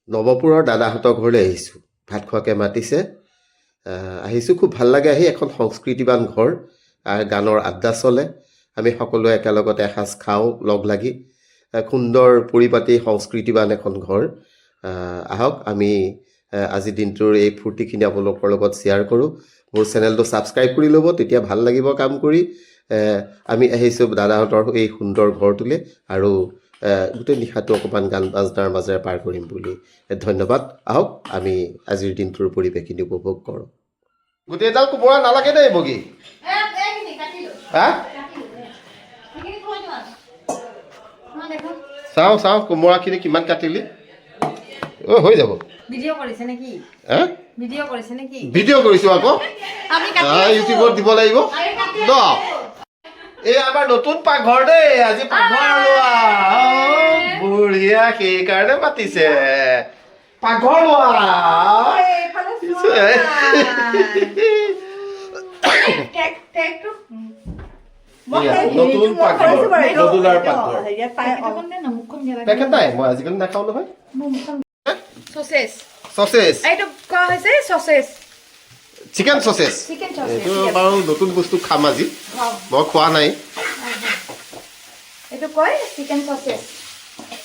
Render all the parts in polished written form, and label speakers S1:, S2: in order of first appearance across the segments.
S1: নৱপুৰৰ দাদাহঁতৰ ঘৰলৈ আহিছোঁ। ভাত খোৱাকৈ মাতিছে। আহিছোঁ, খুব ভাল লাগে আহি। এখন সংস্কৃতিবান ঘৰ, গানৰ আড্ডা চলে। আমি সকলোৱে একেলগতে এসাঁজ খাওঁ লগ লাগি। সুন্দৰ পৰিপাটি সংস্কৃতিবান এখন ঘৰ। আহক আমি আজি দিনটোৰ এই ফূৰ্তিখিনি আপোনালোকৰ লগত শ্বেয়াৰ কৰোঁ। মোৰ চেনেলটো ছাবস্ক্ৰাইব কৰি ল'ব, তেতিয়া ভাল লাগিব কাম কৰি। আমি আহিছোঁ দাদাহঁতৰ এই সুন্দৰ ঘৰটোলৈ আৰু গোটেই নিশাটো অকণমান গান বাজনাৰ মাজেৰে পাৰ কৰিম বুলি। ধন্যবাদ। আহক আমি আজিৰ দিনটোৰ পৰিৱেশখিনি উপভোগ কৰোঁ। গোটেইডাল কোমোৰা নালাগে দেই বগী। হা চাওঁ কোমোৰাখিনি কিমান কাটিলি। হৈ যাব।
S2: ভিডিঅ' কৰিছে নেকি?
S1: ভিডিঅ' কৰিছোঁ আকৌ, ইউটিউবত দিব লাগিব ন। এই আমাৰ নতুন পাকঘৰ দেই, আজি পাকঘৰ লোৱা বঢ়িয়া, সেইকাৰণে মাতিছে পাকঘৰ লোৱা। নতুন পাকঘৰ, মডুলাৰ পাকঘৰ। পেকেট নাই, মই আজিকালি নাখাওঁ নহয়। Sausage, chicken sausage. এইটো বাৰু নতুন বস্তু খাম আজি, মই খোৱা নাই।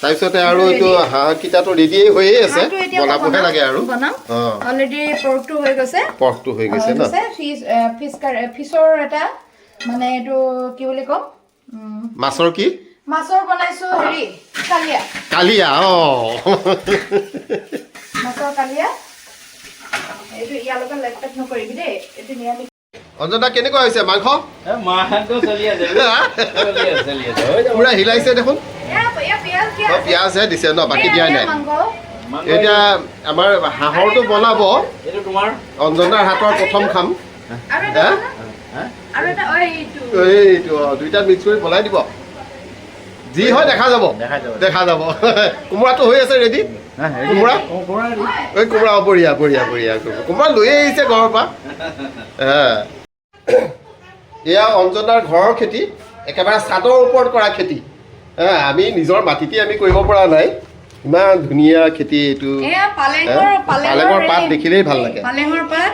S1: তাৰপিছতে আৰু এইটো হাঁহকেইটাটো ৰেডিয়ে হৈয়ে আছে, বনাবহে লাগে আৰু।
S2: অলৰেডি পৰ্কটো হৈ গৈছে
S1: ন।
S2: ফিছৰ এটা মানে এইটো কি বুলি ক'ম,
S1: মাছৰ কি?
S2: মাছৰ বনাইছো হেৰি
S1: কালিয়া।
S2: মাছৰ কালিয়া। এইটো ইয়াৰ লগত লেপটেপ নকৰিবি দেই, এইটো নিৰামিষ।
S1: অঞ্জনা, কেনেকুৱা হৈছে মাংস? পুৰা হিলাইছে দেখোন। পিঁয়াজহে দিছে ন, বাকী দিয়াই নাই। এতিয়া আমাৰ হাঁহৰটো বনাব, অঞ্জনাৰ হাতৰ প্ৰথম খাম। এইটো দুইটা মিক্স কৰি বনাই দিব, যি হয় দেখা যাব। কোমোৰাটো হৈ আছে ৰেডি। কোমোৰা বঢ়িয়া। কোমোৰা লৈ আহিছে ঘৰৰ পৰা। এয়া অঞ্জনাৰ ঘৰৰ খেতি, একেবাৰে ছাদৰ ওপৰত কৰা খেতি। আমি নিজৰ মাটিতে আমি কৰিব পৰা নাই। ইমান ধুনীয়া খেতি এইটো। পালেঙৰ পাত দেখিলেই ভাল লাগে।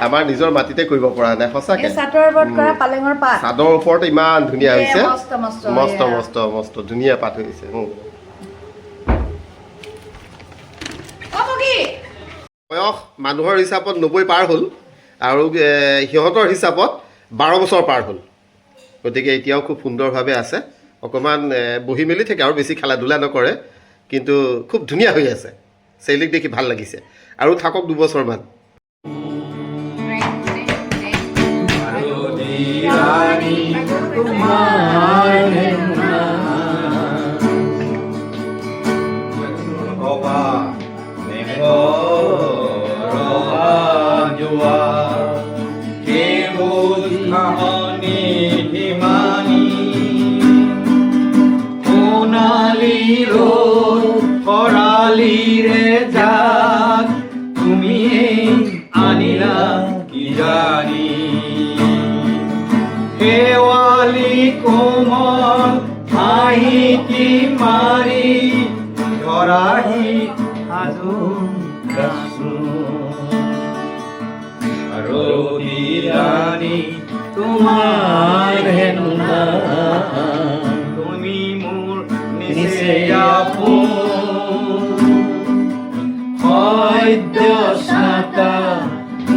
S1: আমাৰ নিজৰ মাটিতে কৰিব পৰা নাই সঁচাকে। ছাদৰ ওপৰত ইমান ধুনীয়া হৈছে, মস্ত ধুনীয়া পাত হৈছে। বয়স মানুহৰ হিচাপত 90 পাৰ হ'ল আৰু সিহঁতৰ হিচাপত 12 বছৰ পাৰ হ'ল। গতিকে এতিয়াও খুব সুন্দৰভাৱে আছে। অকণমান বহি মেলি থাকে আৰু বেছি খেলা ধূলা নকৰে, কিন্তু খুব ধুনীয়া হৈ আছে। চেলিক দেখি ভাল লাগিছে আৰু থাকক 2 বছৰমান।
S3: তুমি মোৰ নিচেয়া সদ্য সাতা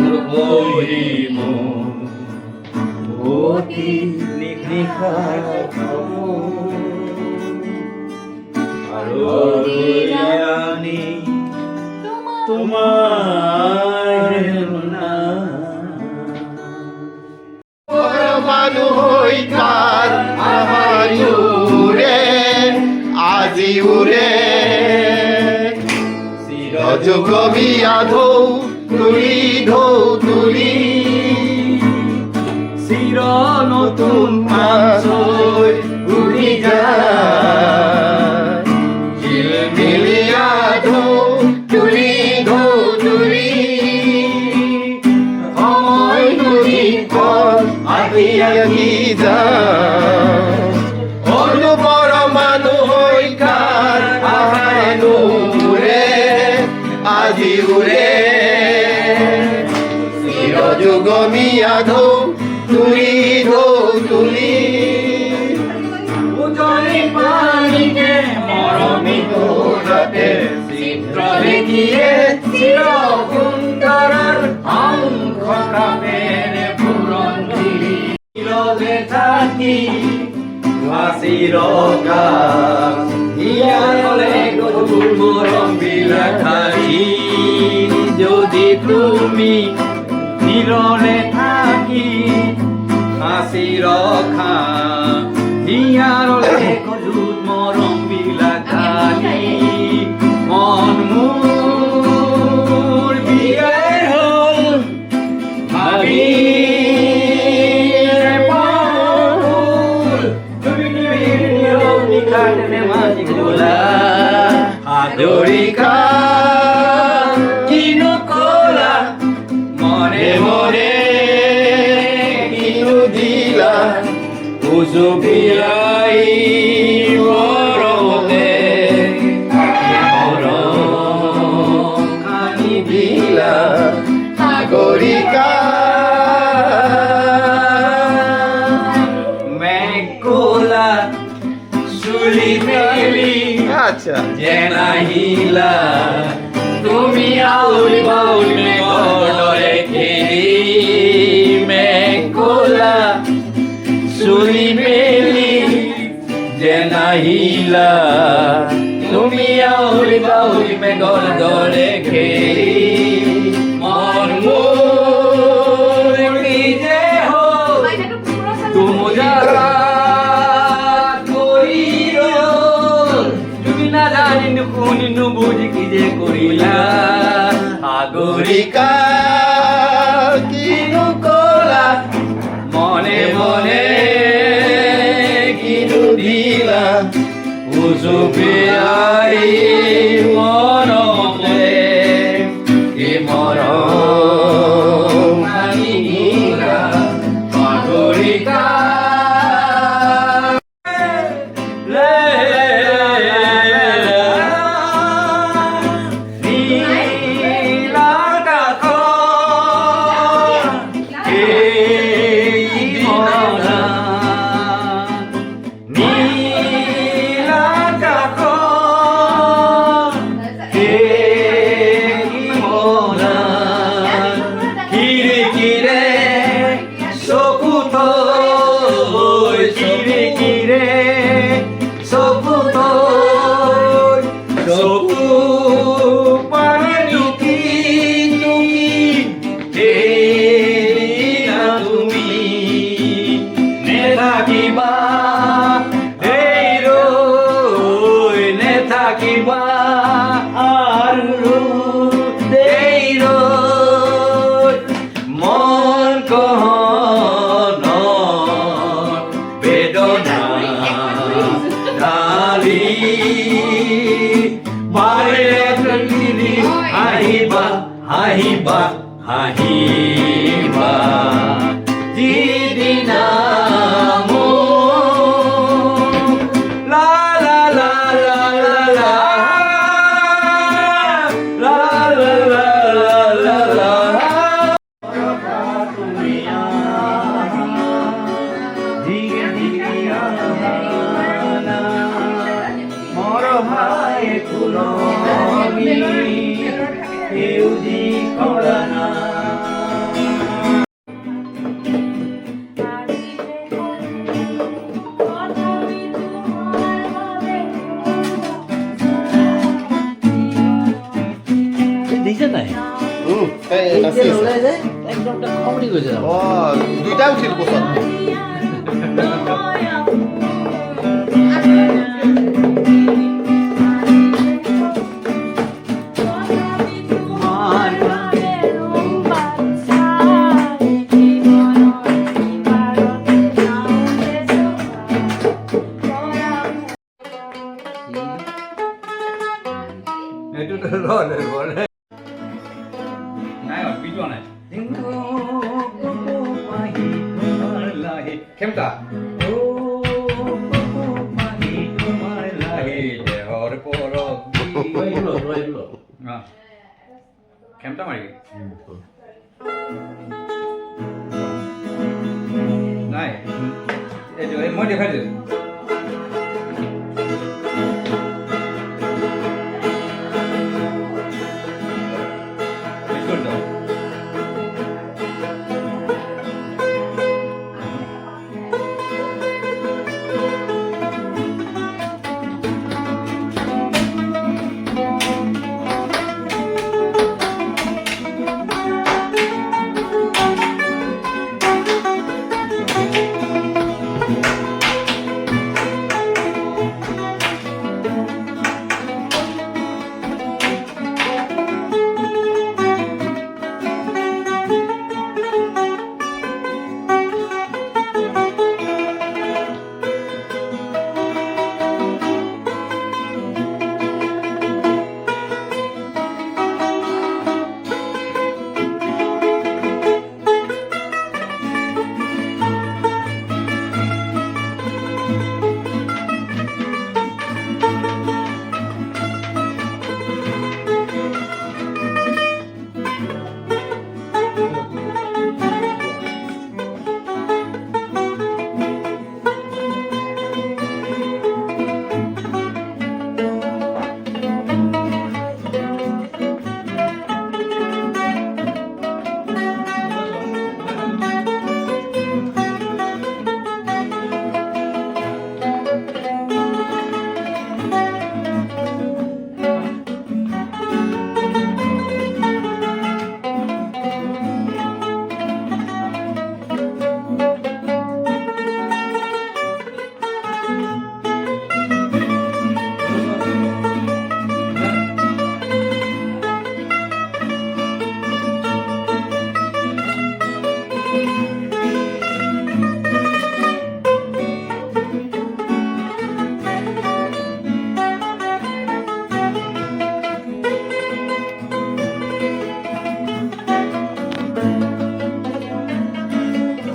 S3: নবহিম ভূতি নিশা আৰু ৰাণী তোমাৰ
S1: মানুহ হৈ তাত উৰে, আজি উৰে চিৰযুগমী আধৌ তুলি
S3: চিৰ নতুন মাছৈ উৰি যায়
S1: ঝিলমিলি আধৌ তুলি সময় নদী পথ আহি যায়। অনুপৰ মানুহ হৈ কাৰ আহানুৰে আজি উৰে চিৰযুগমী আধৌ তুলি ঢৌ তুলি
S3: উজনি পানীকে মৰমী তোৰাতে চিত্ৰ দেখিয়ে চিৰ সুন্দৰৰ অংশ কাপেৰে পুৰঞ্জী চিৰলে থাকি হাসির গান ইয়ালে গধুর মরম বিলাখালি যদি তুমি নিরলে থাকি হাসির খা ইয়ালে গধুর মরম বিলাখালি মন মোর বিয়ার হল ভাবি আদরিকা কিনো কলা মনে মনে কিনো দিলা উজুবিয়াই মরমতে মরম কানি দিলা
S1: সাগরিকা
S3: মেঘলা চুলি মেলি
S1: আচ্ছা
S3: জেনাহিলা তুমি আউলি বাউলি মেঘৰ দৰে খেলি মেঘলা চুলি মেলি জেনাহিলা তুমি আউলি বাউলি মেঘৰ দৰে খেলি মন মোৰ কি যে হ'ল তুমি যারা না জানি নুকুনি নুবুঝি কি যে করিলা সাগরিকা কিনু কলা মনে মনে কিনু দিলা উজুবিয়াই মরমে কি মরম আনি দিলা সাগরিকা থাকিবা আৰু দেইৰ মন কহন বেদনা ঢালি বাৰে তুলি আহিবা আহিবা আহিবা যিদিনা দিছে নাই একদম খমৰি গৈছে
S1: দুইটা উঠিল কোচত
S3: Kemta. খেমটা মাৰি নাই এইটো মই দেখাই দিছোঁ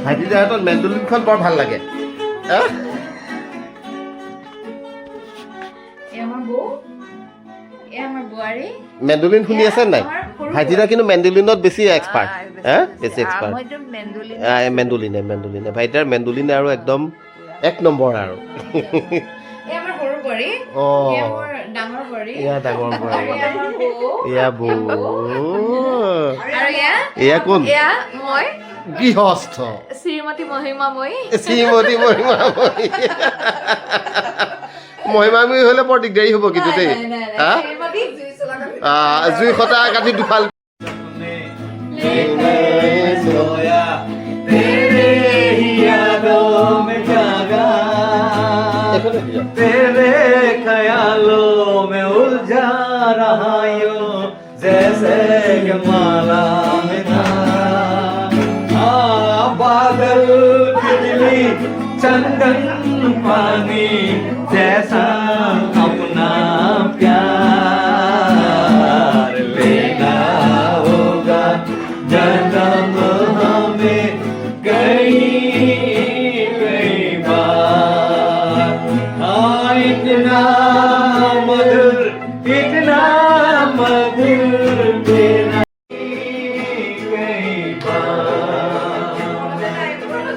S1: ভাইটিৰ হাতত মেণ্ডলিনখন বৰ ভাল লাগে মেণ্ডলিন শুনি আছে নাই ভাইটিৰা কিন্তু মেণ্ডলিনত বেছি এক্সপাৰ্ট বেছি এক্সপাৰ্ট মেণ্ডলিনে ভাইটিৰ মেণ্ডলিনে আৰু একদম 1 নম্বৰ আৰু এয়া ডাঙৰ বৰী এয়া বৌ এয়া কোন গৃহস্থ
S2: শ্ৰীমতী মহিমাময়ী
S1: মহিমাময়ী হ'লে বৰ দিগদাৰী হ'ব কিন্তু দেই জুই সতা কাটি দুফাল
S3: तेरे ख्यालों में उलझा रहा यूं जैसे कि माला में था बादल बिजली चंदन पानी जैसा अपना प्यार लेना होगा जन्म हमें कई इतना मधुर तेरा कई बार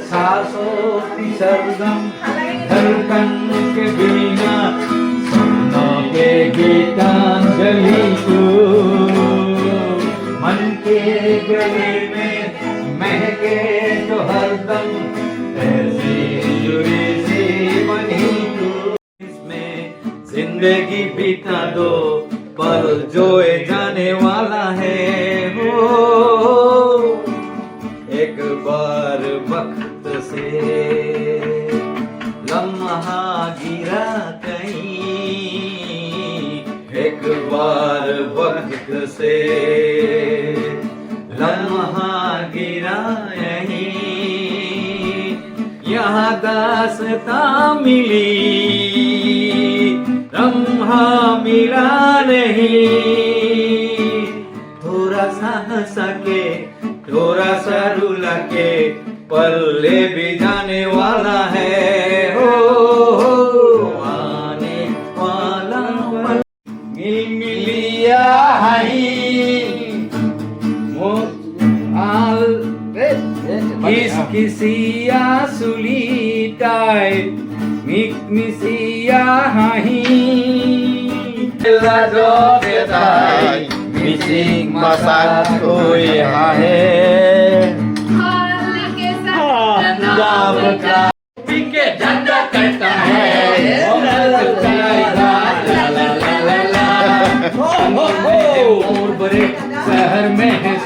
S3: सांसों की सरगम धड़कन के बिना सपनों के गीतांजलि को मन के गले में महके तो हरदम ऐसी जुड़ी सी बनी जिंदगी बिता दो पल जो जाने वाला है हो एक बार वक्त से लम्हा गिरा कहीं एक बार वक्त से लम्हा गिरा यहीं यहाँ दास्तां मिली लम्हा मिला नहीं थोड़ा सा हंसा के थोड़ा सा रुला के पल्ले भी जाने वाला है हो आने वाला मिलिया हाई মিকমিচিয়া চুলি তাই মিকমিচিয়া হাঁহি লাজতে তাই মিচিং মাছাকৈ হাঁহে पीके झंडा करता है और बड़े शहर में है